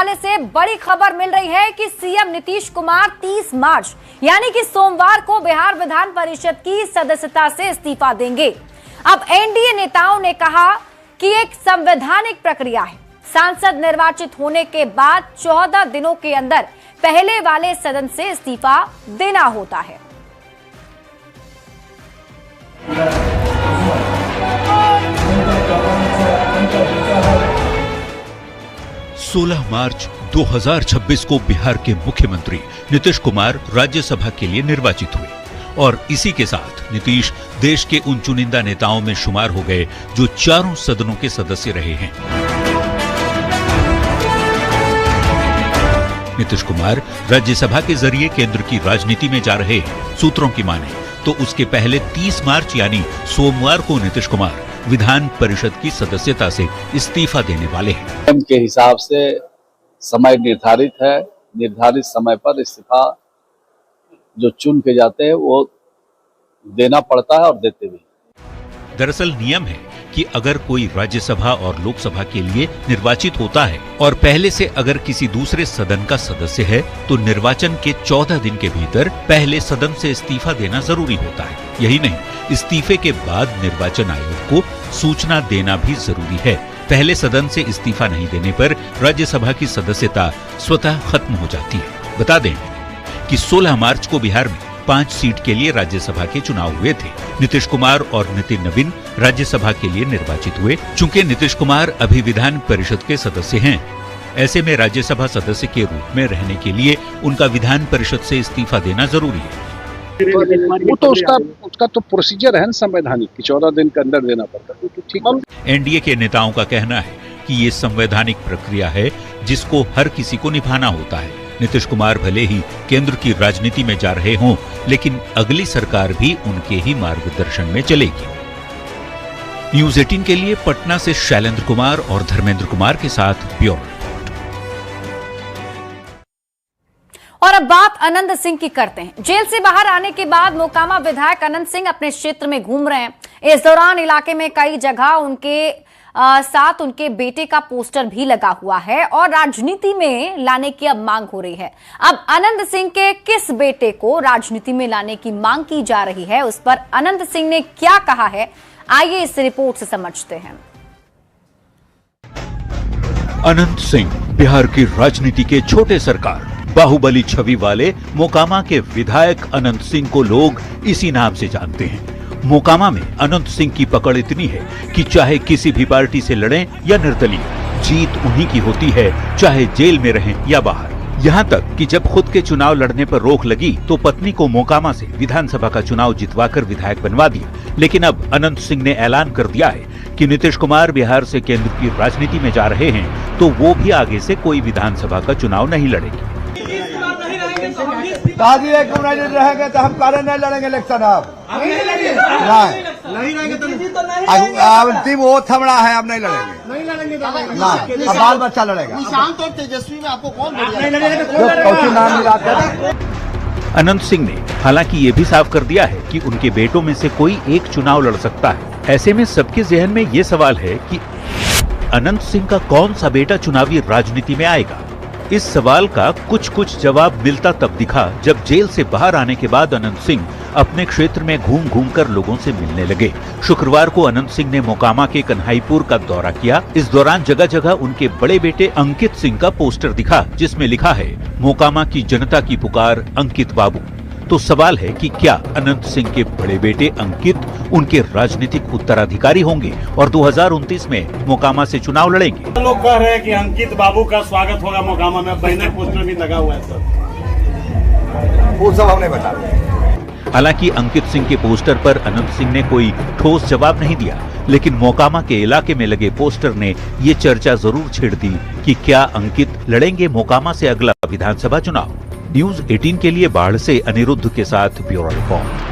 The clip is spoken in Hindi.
हवाले से बड़ी खबर मिल रही है कि सीएम नीतीश कुमार 30 मार्च यानी कि सोमवार को बिहार विधान परिषद की सदस्यता से इस्तीफा देंगे। अब एनडीए नेताओं ने कहा कि एक संवैधानिक प्रक्रिया है, सांसद निर्वाचित होने के बाद 14 दिनों के अंदर पहले वाले सदन से इस्तीफा देना होता है। 16 मार्च 2026 को बिहार के मुख्यमंत्री नीतीश कुमार राज्यसभा के लिए निर्वाचित हुए और इसी के साथ नीतीश देश के उन चुनिंदा नेताओं में शुमार हो गए जो चारों सदनों के सदस्य रहे हैं। नीतीश कुमार राज्यसभा के जरिए केंद्र की राजनीति में जा रहे हैं। सूत्रों की माने तो उसके पहले 30 मार्च यानी सोमवार को नीतीश कुमार विधान परिषद की सदस्यता से इस्तीफा देने वाले हैं। के हिसाब से समय निर्धारित है, निर्धारित समय पर इस्तीफा जो चुन के जाते हैं वो देना पड़ता है और देते भी। दरअसल नियम है कि अगर कोई राज्यसभा और लोकसभा के लिए निर्वाचित होता है और पहले से अगर किसी दूसरे सदन का सदस्य है तो निर्वाचन के 14 दिन के भीतर पहले सदन से इस्तीफा देना जरूरी होता है। यही नहीं, इस्तीफे के बाद निर्वाचन आयोग को सूचना देना भी जरूरी है। पहले सदन से इस्तीफा नहीं देने पर राज्यसभा की सदस्यता स्वतः खत्म हो जाती है। बता दें कि 16 मार्च को बिहार में 5 सीट के लिए राज्यसभा के चुनाव हुए थे। नीतीश कुमार और नितिन नवीन राज्यसभा के लिए निर्वाचित हुए। चूंकि नीतीश कुमार अभी विधान परिषद के सदस्य हैं, ऐसे में राज्यसभा सदस्य के रूप में रहने के लिए उनका विधान परिषद से इस्तीफा देना जरूरी है। वो तो उसका तो प्रोसीजर है संवैधानिक कि 14 दिन के अंदर देना पड़ता है, तो ठीक है। एनडीए के नेताओं का कहना है कि ये संवैधानिक प्रक्रिया है जिसको हर किसी को निभाना होता है। नीतीश कुमार भले ही केंद्र की राजनीति में जा रहे हों, लेकिन अगली सरकार भी उनके ही मार्गदर्शन में चलेगी। न्यूज़ 18 के लिए पटना से शैलेंद्र कुमार और धर्मेंद्र कुमार के साथ ब्यूरो। और अब बात अनंत सिंह की करते हैं। जेल से बाहर आने के बाद मोकामा विधायक अनंत सिंह अपने क्षेत्र में घूम रहे हैं। इस दौरान इलाके में कई जगह उनके साथ उनके बेटे का पोस्टर भी लगा हुआ है और राजनीति में लाने की अब मांग हो रही है। अब अनंत सिंह के किस बेटे को राजनीति में लाने की मांग की जा रही है, उस पर अनंत सिंह ने क्या कहा है, आइए इस रिपोर्ट से समझते हैं। अनंत सिंह बिहार की राजनीति के छोटे सरकार बाहुबली छवि वाले मोकामा के विधायक अनंत सिंह को लोग इसी नाम से जानते हैं। मोकामा में अनंत सिंह की पकड़ इतनी है कि चाहे किसी भी पार्टी से लड़ें या निर्दलीय, जीत उन्हीं की होती है, चाहे जेल में रहें या बाहर। यहाँ तक कि जब खुद के चुनाव लड़ने पर रोक लगी तो पत्नी को मोकामा से विधानसभा का चुनाव जितवाकर विधायक बनवा दिया। लेकिन अब अनंत सिंह ने ऐलान कर दिया है कि नीतीश कुमार बिहार से केंद्र की राजनीति में जा रहे हैं तो वो भी आगे से कोई विधानसभा का चुनाव नहीं लड़ेगी। रहेंगे तो हम कारण नहीं लड़ेंगे इलेक्शन। अब नहीं अंतिम वो थमड़ा है, अब नहीं लड़ेंगे। अब बाल बच्चा लड़ेगा। निशांत और तेजस्वी में आपको कौन अनंत सिंह ने हालांकि ये भी साफ कर दिया है कि उनके बेटों में से कोई एक चुनाव लड़ सकता है। ऐसे में सबके जहन में ये सवाल है कि अनंत सिंह का कौन सा बेटा चुनावी राजनीति में आएगा। इस सवाल का कुछ जवाब मिलता तब दिखा जब जेल से बाहर आने के बाद अनंत सिंह अपने क्षेत्र में घूम कर लोगों से मिलने लगे। शुक्रवार को अनंत सिंह ने मोकामा के कन्हाईपुर का दौरा किया। इस दौरान जगह जगह उनके बड़े बेटे अंकित सिंह का पोस्टर दिखा जिसमें लिखा है, मोकामा की जनता की पुकार, अंकित बाबू। तो सवाल है कि क्या अनंत सिंह के बड़े बेटे अंकित उनके राजनीतिक उत्तराधिकारी होंगे और 2029 में मोकामा से चुनाव लड़ेंगे। लोग कह रहे हैं कि अंकित बाबू का स्वागत होगा मोकामा में, बैनर पोस्टर भी लगा हुआ है सर। वो सब हमने बता दिया। हालांकि अंकित सिंह के पोस्टर पर अनंत सिंह ने कोई ठोस जवाब नहीं दिया, लेकिन मोकामा के इलाके में लगे पोस्टर ने ये चर्चा जरूर छेड़ दी कि क्या अंकित लड़ेंगे मोकामा से अगला विधानसभा चुनाव। न्यूज़ 18 के लिए बाढ़ से अनिरुद्ध के साथ ब्यूरो रिपोर्ट।